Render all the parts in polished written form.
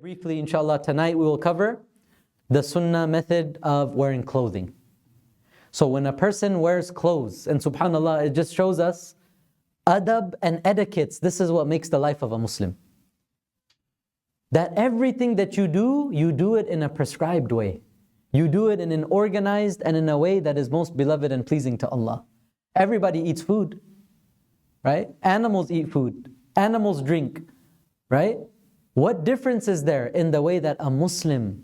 Briefly, inshallah, tonight we will cover the sunnah method of wearing clothing. So when a person wears clothes, and subhanAllah, it just shows us adab and etiquettes. This is what makes the life of a Muslim. That everything that you do it in a prescribed way. You do it in an organized and in a way that is most beloved and pleasing to Allah. Everybody eats food, right? Animals eat food. Animals drink, right? What difference is there in the way that a Muslim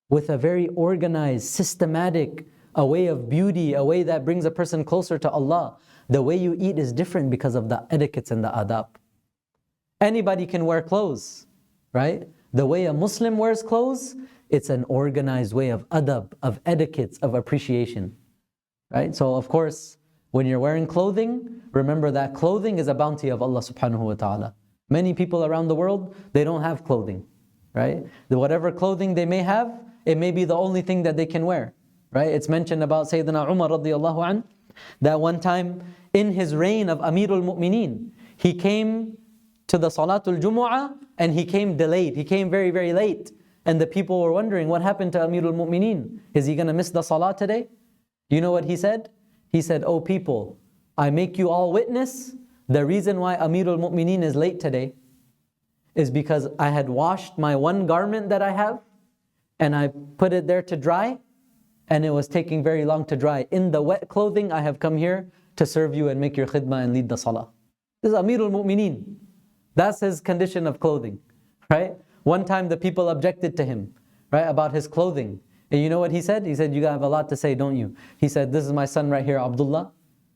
with a very organized, systematic, a way of beauty, a way that brings a person closer to Allah, the way you eat is different because of the etiquettes and the adab. Anybody can wear clothes, right? The way a Muslim wears clothes, it's an organized way of adab, of etiquettes, of appreciation, right? So of course, when you're wearing clothing, remember that clothing is a bounty of Allah subhanahu wa ta'ala. Many people around the world, they don't have clothing, right? Whatever clothing they may have, it may be the only thing that they can wear, right? It's mentioned about Sayyidina Umar radiallahu anh, that one time in his reign of Amirul Mu'mineen, he came to the Salatul Jumu'ah and he came delayed. He came very, very late. And the people were wondering, what happened to Amirul Mu'mineen? Is he going to miss the Salah today? You know what he said? He said, "Oh people, I make you all witness, the reason why Amirul Mu'mineen is late today is because I had washed my one garment that I have and I put it there to dry and it was taking very long to dry. In the wet clothing, I have come here to serve you and make your khidmah and lead the salah." This is Amirul Mu'mineen. That's his condition of clothing, right? One time the people objected to him, right, about his clothing. And you know what he said? He said, "You have a lot to say, don't you?" He said, "This is my son right here, Abdullah."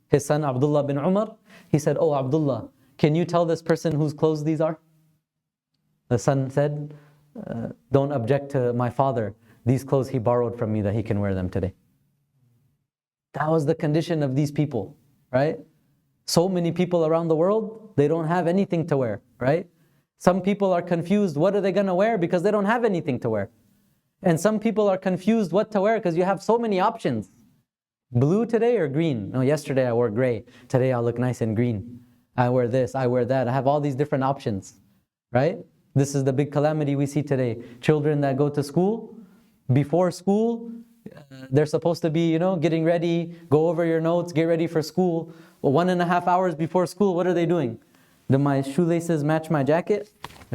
His son, Abdullah bin Umar. He said, "Oh Abdullah, can you tell this person whose clothes these are?" The son said, "Don't object to my father. These clothes he borrowed from me that he can wear them today." That was the condition of these people, right? So many people around the world, they don't have anything to wear, right? Some people are confused, what are they going to wear? Because they don't have anything to wear. And some people are confused what to wear because you have so many options. Blue today or green? No, yesterday I wore gray. Today I'll look nice in green. I wear this, I wear that. I have all these different options, right? This is the big calamity we see today. Children that go to school, before school, they're supposed to be, getting ready, go over your notes, get ready for school. Well, 1.5 hours before school, what are they doing? Do my shoelaces match my jacket?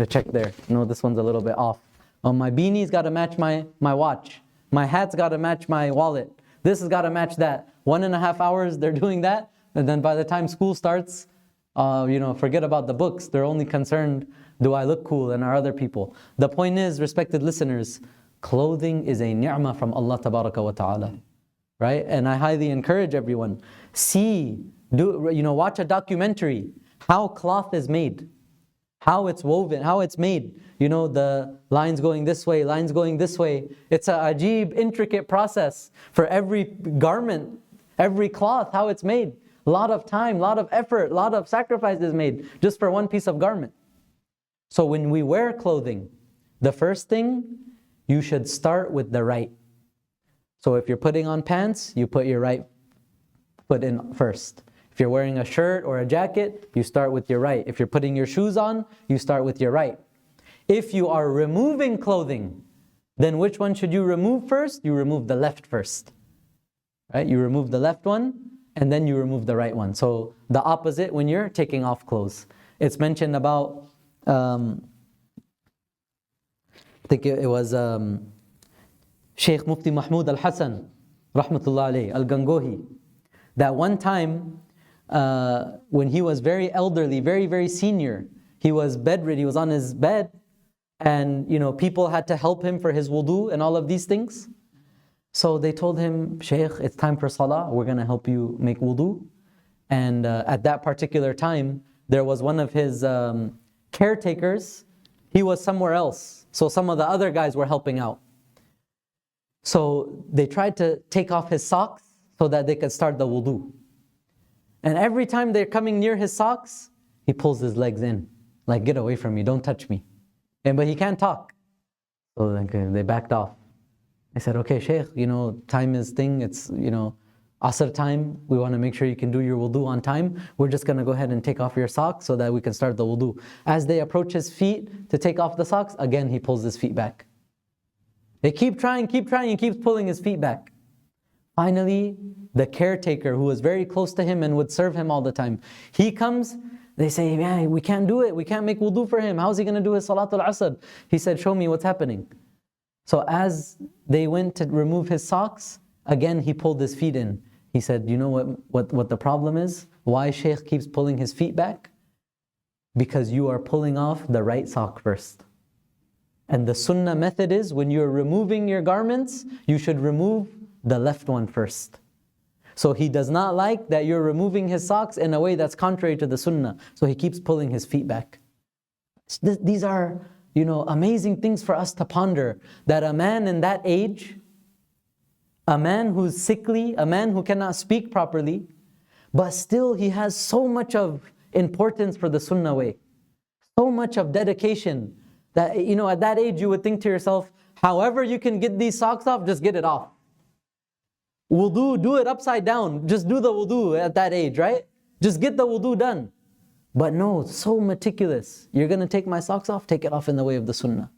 Check there. No, this one's a little bit off. Oh, my beanie's got to match my watch. My hat's got to match my wallet. This has got to match that. 1.5 hours, they're doing that. And then by the time school starts, forget about the books. They're only concerned, do I look cool and are other people? The point is, respected listeners, clothing is a ni'mah from Allah tabaraka wa ta'ala. Right? And I highly encourage everyone, watch a documentary, how cloth is made, how it's woven, how it's made. The lines going this way, lines going this way. It's a ajib, intricate process for every garment, every cloth, how it's made. A lot of time, a lot of effort, a lot of sacrifice is made just for one piece of garment. So when we wear clothing, the first thing, you should start with the right. So if you're putting on pants, you put your right foot in first. If you're wearing a shirt or a jacket, you start with your right. If you're putting your shoes on, you start with your right. If you are removing clothing, then which one should you remove first? You remove the left first. Right? You remove the left one, and then you remove the right one. So the opposite when you're taking off clothes. It's mentioned about, I think it was Shaykh Mufti Mahmud al-Hassan, rahmatullah alayhi, al-Gangohi, that one time, when he was very elderly, very, very senior, he was bedridden, he was on his bed, and people had to help him for his wudu and all of these things. So they told him, "Shaykh, it's time for salah, we're going to help you make wudu." And at that particular time, there was one of his caretakers, he was somewhere else. So some of the other guys were helping out. So they tried to take off his socks so that they could start the wudu. And every time they're coming near his socks, he pulls his legs in. Like, "Get away from me, don't touch me." But he can't talk. So they backed off. I said, "Okay, Shaykh, time is thing, it's, Asr time, we want to make sure you can do your wudu on time. We're just going to go ahead and take off your socks so that we can start the wudu. As they approach his feet to take off the socks, again he pulls his feet back. They keep trying, he keeps pulling his feet back. Finally, the caretaker who was very close to him and would serve him all the time, he comes, they say, yeah, we can't do it, we can't make wudu for him. How's he going to do his Salatul Asr? He said, show me what's happening. So as they went to remove his socks, again he pulled his feet in. He said, you know what the problem is? Why Shaykh keeps pulling his feet back? Because you are pulling off the right sock first. And the sunnah method is, when you're removing your garments, you should remove the left one first. So he does not like that you're removing his socks in a way that's contrary to the sunnah. So he keeps pulling his feet back. These are, amazing things for us to ponder. That a man in that age, a man who's sickly, a man who cannot speak properly, but still he has so much of importance for the sunnah way. So much of dedication that, at that age you would think to yourself, however you can get these socks off, just get it off. Wudu, do it upside down. Just do the wudu at that age, right? Just get the wudu done. But no, so meticulous. You're going to take my socks off? Take it off in the way of the sunnah.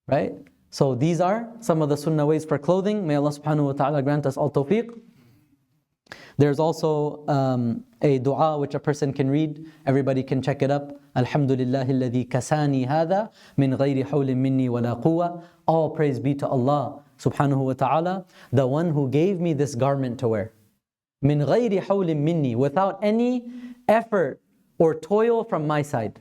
Right? So these are some of the sunnah ways for clothing. May Allah subhanahu wa ta'ala grant us all tawfiq. There's also a dua which a person can read. Everybody can check it up. Alhamdulillahi alladhi kasani hadha min ghayri hawlin minni wala quwwa. All praise be to Allah subhanahu wa ta'ala, the one who gave me this garment to wear. Min ghayri hawlin minni, without any effort or toil from my side.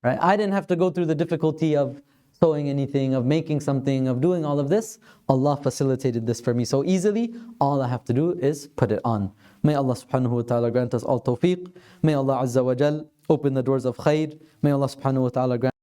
Right? I didn't have to go through the difficulty of sewing anything, of making something, of doing all of this. Allah facilitated this for me so easily. All I have to do is put it on. May Allah subhanahu wa ta'ala grant us all tawfiq. May Allah azza wa jal open the doors of khair. May Allah subhanahu wa ta'ala grant